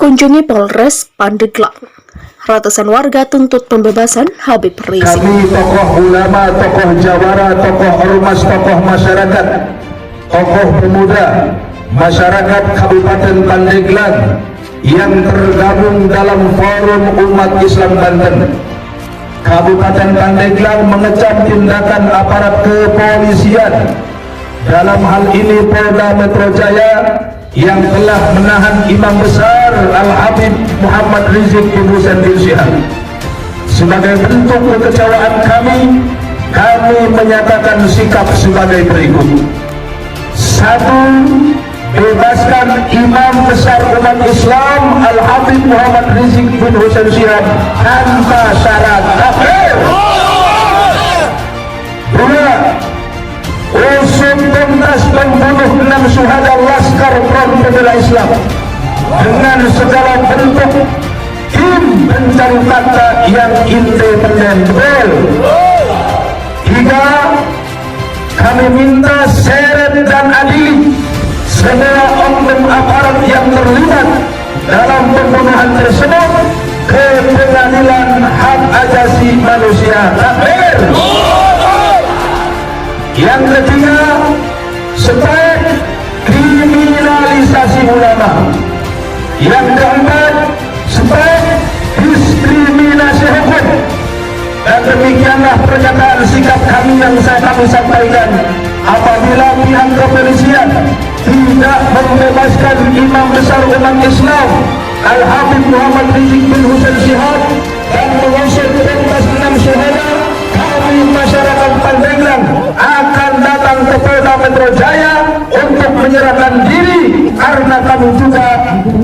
Kunjungi Polres Pandeglang. Ratusan warga tuntut pembebasan Habib Rizik. Kami tokoh ulama, tokoh jawara, tokoh ormas, tokoh masyarakat, tokoh pemuda, masyarakat Kabupaten Pandeglang yang tergabung dalam Forum Umat Islam Banten. Kabupaten Pandeglang mengecam tindakan aparat kepolisian, dalam hal ini Polda Metro Jaya, yang telah menahan Imam Besar Al-Habib Muhammad Rizik bin Husain bin Syihab. Sebagai bentuk kekecewaan kami menyatakan sikap sebagai berikut. 1. Bebaskan Imam Besar umat Islam Al-Habib Muhammad Rizik bin Husain Syihab tanpa syarat. Akhir. 2. Usut tuntas membunuh 6 syuhada Laskar Front Pembela Islam dengan segala bentuk tim pencari fakta yang independen. 3. Kami minta seret dan adili semua oknum aparat yang terlibat dalam pembunuhan tersebut ke pengadilan hak asasi manusia. Akhir. Yang ketiga, stop kriminalisasi ulama. Yang keempat, stop diskriminasi hukum. Dan demikianlah pernyataan sikap kami yang kami sampaikan. Apabila pihak kepolisian tidak membebaskan Imam Besar umat Islam Al-Habib Muhammad Rizik bin Husain Syihab dan mengusut tuntas 6 syuhada, kami masyarakat Pandeglang akan datang ke Polda Metro Jaya untuk menyerahkan diri, karena kami juga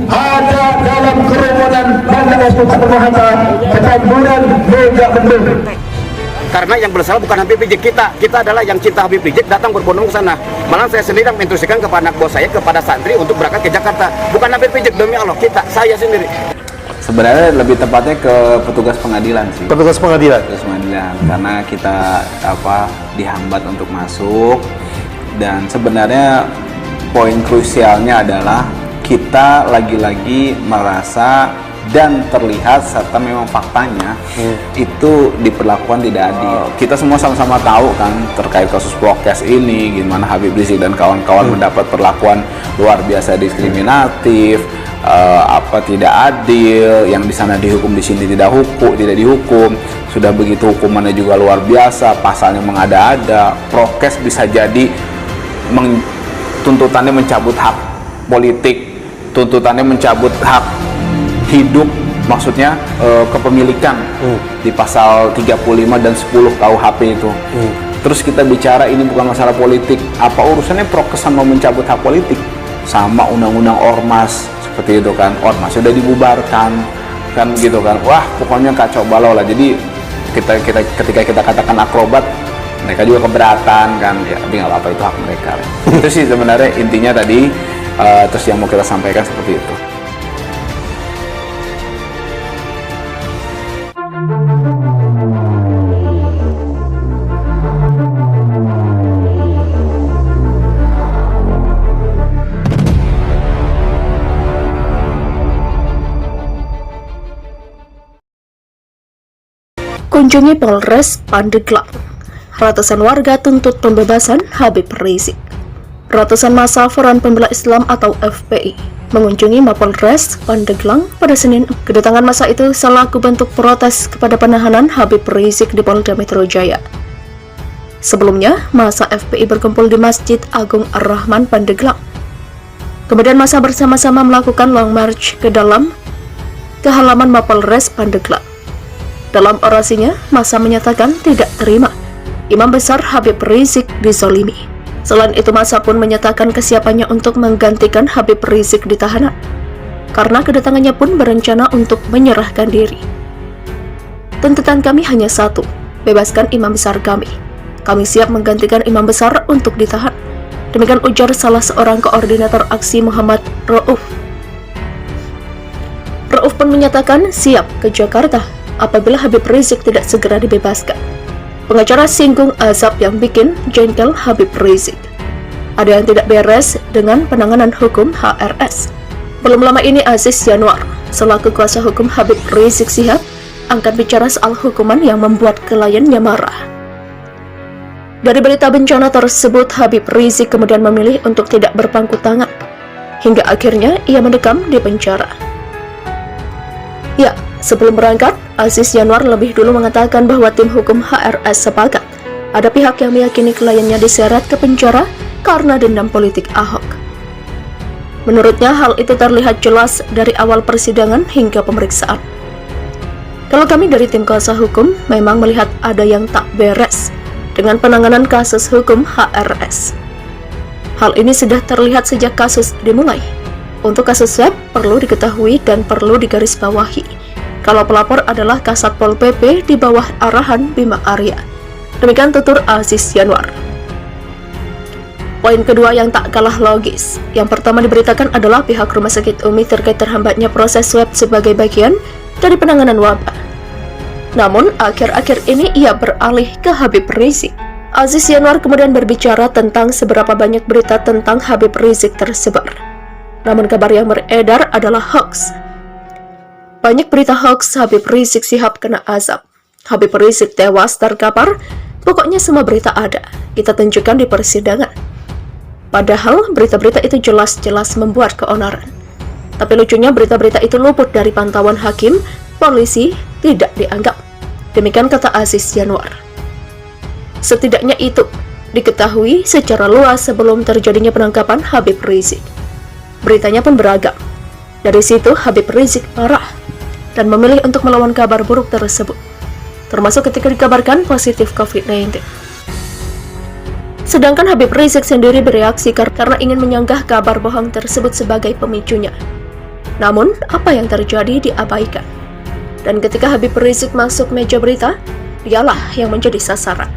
ada dalam kerumunan Bandara Soekarno Hatta Petamburan Mega Bendung. Karena yang bersalah bukan Habib Rizik, kita adalah yang cinta Habib Rizik datang berbondong ke sana. Malah saya sendiri menginstruksikan kepada anak bos saya, kepada santri untuk berangkat ke Jakarta. Bukan Habib Rizik, demi Allah, saya sendiri. Sebenarnya lebih tepatnya ke petugas pengadilan sih. Petugas pengadilan? Petugas pengadilan, karena kita dihambat untuk masuk. Dan sebenarnya poin krusialnya adalah kita lagi-lagi merasa dan terlihat serta memang faktanya itu diperlakukan tidak adil. Kita semua sama-sama tahu kan terkait kasus prokes ini, gimana Habib Rizik dan kawan-kawan mendapat perlakuan luar biasa diskriminatif, tidak adil, yang di sana dihukum di sini tidak dihukum. Sudah begitu hukumannya juga luar biasa, pasalnya mengada-ada. Prokes bisa jadi tuntutannya mencabut hak politik, tuntutannya mencabut hak hidup, maksudnya kepemilikan di pasal 35 dan 10 KUHP itu. Terus kita bicara ini bukan masalah politik, apa urusannya prokes sama mencabut hak politik? Sama undang-undang ormas seperti itu kan, ormas sudah dibubarkan kan gitu kan. Wah, pokoknya kacau balau lah. Jadi ketika kita katakan akrobat, mereka juga keberatan kan, ya tapi nggak apa-apa, itu hak mereka. Itu sih sebenarnya intinya tadi. Terus yang mau kita sampaikan seperti itu. Kunjungi Polres Pandeglang. Ratusan warga tuntut pembebasan Habib Rizik. Ratusan massa Front Pembela Islam atau FPI mengunjungi Mapolres Pandeglang pada Senin. Kedatangan massa itu selaku bentuk protes kepada penahanan Habib Rizik di Polda Metro Jaya. Sebelumnya, massa FPI berkumpul di Masjid Agung Ar-Rahman Pandeglang. Kemudian massa bersama-sama melakukan long march ke halaman Mapolres Pandeglang. Dalam orasinya, massa menyatakan tidak terima Imam Besar Habib Rizik dizalimi. Selain itu, massa pun menyatakan kesiapannya untuk menggantikan Habib Rizik di tahanan, karena kedatangannya pun berencana untuk menyerahkan diri. Tuntutan kami hanya satu, bebaskan Imam Besar kami. Kami siap menggantikan Imam Besar untuk ditahan. Demikian ujar salah seorang koordinator aksi Muhammad Rauf. Rauf pun menyatakan siap ke Jakarta apabila Habib Rizik tidak segera dibebaskan. Pengacara singgung azab yang bikin jengkel Habib Rizik. Ada yang tidak beres dengan penanganan hukum HRS. Belum lama ini Aziz Yanuar, selaku kuasa hukum Habib Rizik Syihab, angkat bicara soal hukuman yang membuat kliennya marah. Dari berita bencana tersebut, Habib Rizik kemudian memilih untuk tidak berpangku tangan, hingga akhirnya ia mendekam di penjara. Ya, sebelum berangkat, Aziz Yanuar lebih dulu mengatakan bahwa tim hukum HRS sepakat ada pihak yang meyakini kliennya diseret ke penjara karena dendam politik Ahok. Menurutnya, hal itu terlihat jelas dari awal persidangan hingga pemeriksaan. Kalau kami dari tim kuasa hukum memang melihat ada yang tak beres dengan penanganan kasus hukum HRS. Hal ini sudah terlihat sejak kasus dimulai. Untuk kasus swab perlu diketahui dan perlu digarisbawahi kalau pelapor adalah Kasat Pol PP di bawah arahan Bima Arya. Demikian tutur Aziz Yanuar. Poin kedua yang tak kalah logis. Yang pertama diberitakan adalah pihak Rumah Sakit Umi terkait terhambatnya proses swab sebagai bagian dari penanganan wabah. Namun, akhir-akhir ini ia beralih ke Habib Rizik. Aziz Yanuar kemudian berbicara tentang seberapa banyak berita tentang Habib Rizik tersebar. Namun kabar yang beredar adalah hoax. Banyak berita hoax Habib Rizik Syihab kena azab. Habib Rizik tewas terkapar. Pokoknya semua berita ada. Kita tunjukkan di persidangan. Padahal berita-berita itu jelas-jelas membuat keonaran. Tapi lucunya berita-berita itu luput dari pantauan hakim, polisi tidak dianggap. Demikian kata Aziz Yanuar. Setidaknya itu diketahui secara luas sebelum terjadinya penangkapan Habib Rizik. Beritanya pun beragam. Dari situ Habib Rizik marah dan memilih untuk melawan kabar buruk tersebut, termasuk ketika dikabarkan positif COVID-19. Sedangkan Habib Rizik sendiri bereaksi karena ingin menyanggah kabar bohong tersebut sebagai pemicunya. Namun, apa yang terjadi diabaikan. Dan ketika Habib Rizik masuk meja berita, dialah yang menjadi sasaran.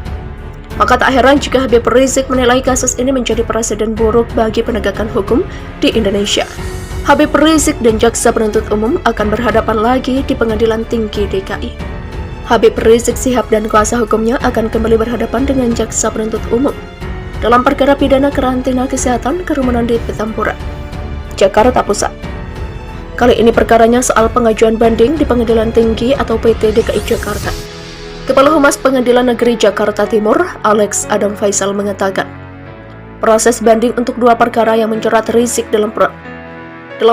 Maka tak heran jika Habib Rizik menilai kasus ini menjadi presiden buruk bagi penegakan hukum di Indonesia. Habib Rizik dan Jaksa Penuntut Umum akan berhadapan lagi di Pengadilan Tinggi DKI. Habib Rizik Syihab dan kuasa hukumnya akan kembali berhadapan dengan Jaksa Penuntut Umum dalam perkara pidana karantina kesehatan kerumunan di Petamburan, Jakarta Pusat. Kali ini perkaranya soal pengajuan banding di Pengadilan Tinggi atau PT DKI Jakarta. Kepala Humas Pengadilan Negeri Jakarta Timur, Alex Adam Faisal mengatakan, proses banding untuk dua perkara yang menjerat Rizik dalam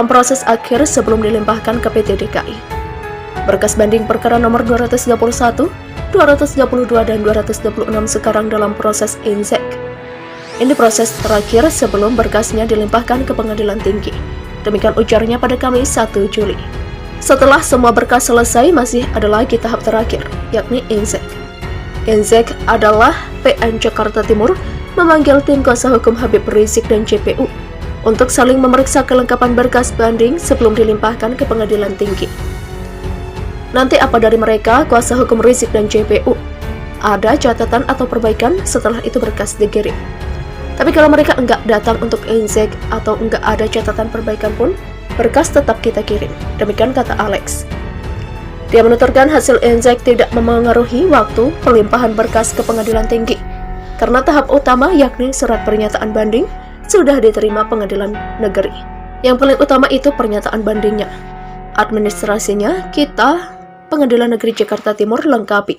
proses akhir sebelum dilimpahkan ke PT DKI. Berkas banding perkara nomor 231, 222, dan 226 sekarang dalam proses INZEK. Ini proses terakhir sebelum berkasnya dilimpahkan ke Pengadilan Tinggi. Demikian ujarnya pada Kamis 1 Juli. Setelah semua berkas selesai, masih ada lagi tahap terakhir, yakni INZEK. INZEK adalah PN Jakarta Timur memanggil tim kuasa hukum Habib Rizik dan JPU untuk saling memeriksa kelengkapan berkas banding sebelum dilimpahkan ke Pengadilan Tinggi. Nanti apa dari mereka, kuasa hukum Rizik dan JPU? Ada catatan atau perbaikan setelah itu berkas dikirim. Tapi kalau mereka enggak datang untuk INZEK atau enggak ada catatan perbaikan pun, berkas tetap kita kirim. Demikian kata Alex. Dia menuturkan hasil INZEK tidak memengaruhi waktu pelimpahan berkas ke Pengadilan Tinggi, karena tahap utama yakni surat pernyataan banding sudah diterima Pengadilan Negeri. Yang paling utama itu pernyataan bandingnya. Administrasinya kita Pengadilan Negeri Jakarta Timur lengkapi.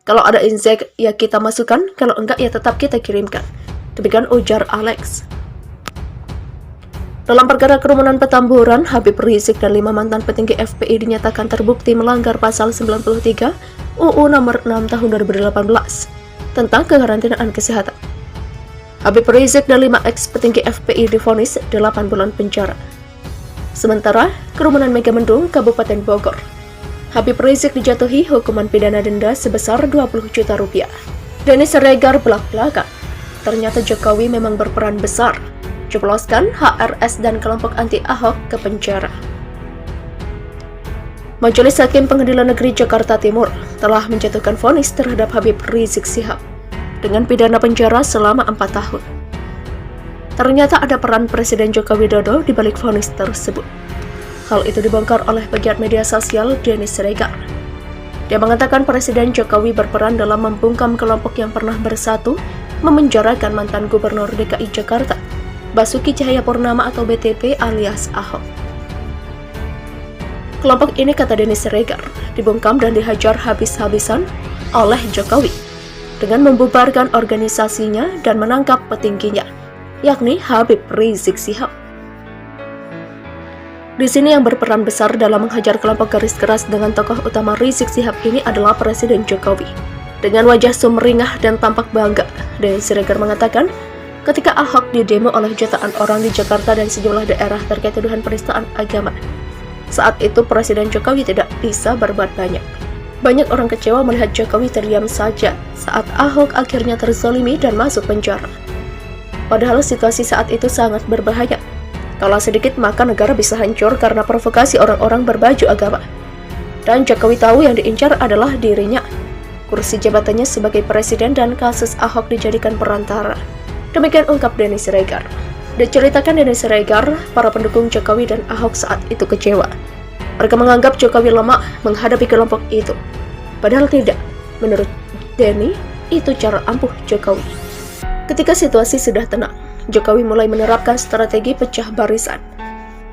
Kalau ada INZEK ya kita masukkan, kalau enggak ya tetap kita kirimkan. Demikian ujar Alex. Dalam perkara kerumunan Petamburan, Habib Rizik dan 5 mantan petinggi FPI dinyatakan terbukti melanggar pasal 93 UU nomor 6 tahun 2018 tentang kekarantinaan kesehatan. Habib Rizik dan 5 ex-petinggi FPI divonis 8 bulan penjara. Sementara, kerumunan Megamendung, Kabupaten Bogor, Habib Rizik dijatuhi hukuman pidana denda sebesar 20 juta rupiah. Denny Siregar belak-belakan. Ternyata Jokowi memang berperan besar, jebloskan HRS dan kelompok anti Ahok ke penjara. Majelis Hakim Pengadilan Negeri Jakarta Timur telah menjatuhkan vonis terhadap Habib Rizik Syihab dengan pidana penjara selama 4 tahun. Ternyata ada peran Presiden Joko Widodo di balik vonis tersebut. Hal itu dibongkar oleh pegiat media sosial Denny Siregar. Dia mengatakan Presiden Jokowi berperan dalam membungkam kelompok yang pernah bersatu memenjarakan mantan Gubernur DKI Jakarta, Basuki Cahayapurnama atau BTP alias Ahok. Kelompok ini, kata Denny Siregar, dibungkam dan dihajar habis-habisan oleh Jokowi dengan membubarkan organisasinya dan menangkap petingginya, yakni Habib Rizik Syihab. Di sini yang berperan besar dalam menghajar kelompok garis keras dengan tokoh utama Rizik Syihab ini adalah Presiden Jokowi. Dengan wajah sumringah dan tampak bangga, Denny Siregar mengatakan, ketika Ahok didemo oleh jutaan orang di Jakarta dan sejumlah daerah terkait tuduhan penistaan agama, saat itu Presiden Jokowi tidak bisa berbuat banyak. Banyak orang kecewa melihat Jokowi terdiam saja saat Ahok akhirnya terzalimi dan masuk penjara. Padahal situasi saat itu sangat berbahaya. Kalau sedikit maka negara bisa hancur karena provokasi orang-orang berbaju agama. Dan Jokowi tahu yang diincar adalah dirinya, kursi jabatannya sebagai presiden, dan kasus Ahok dijadikan perantara. Demikian ungkap Denny Siregar. Diceritakan Denny Siregar, para pendukung Jokowi dan Ahok saat itu kecewa. Mereka menganggap Jokowi lemah menghadapi kelompok itu. Padahal tidak. Menurut Denny, itu cara ampuh Jokowi. Ketika situasi sudah tenang, Jokowi mulai menerapkan strategi pecah barisan.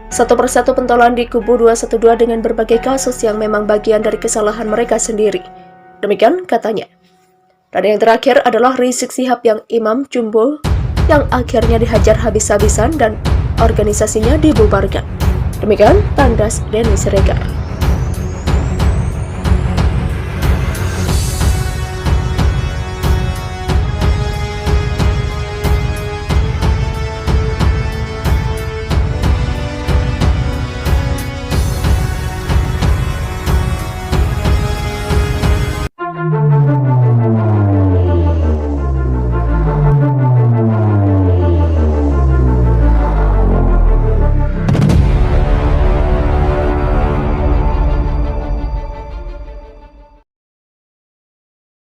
Satu persatu pentolan di kubu 212 dengan berbagai kasus yang memang bagian dari kesalahan mereka sendiri. Demikian katanya. Dan yang terakhir adalah Rizik Syihab yang imam jumbo yang akhirnya dihajar habis-habisan dan organisasinya dibubarkan. Demikian tandas Denny Siregar.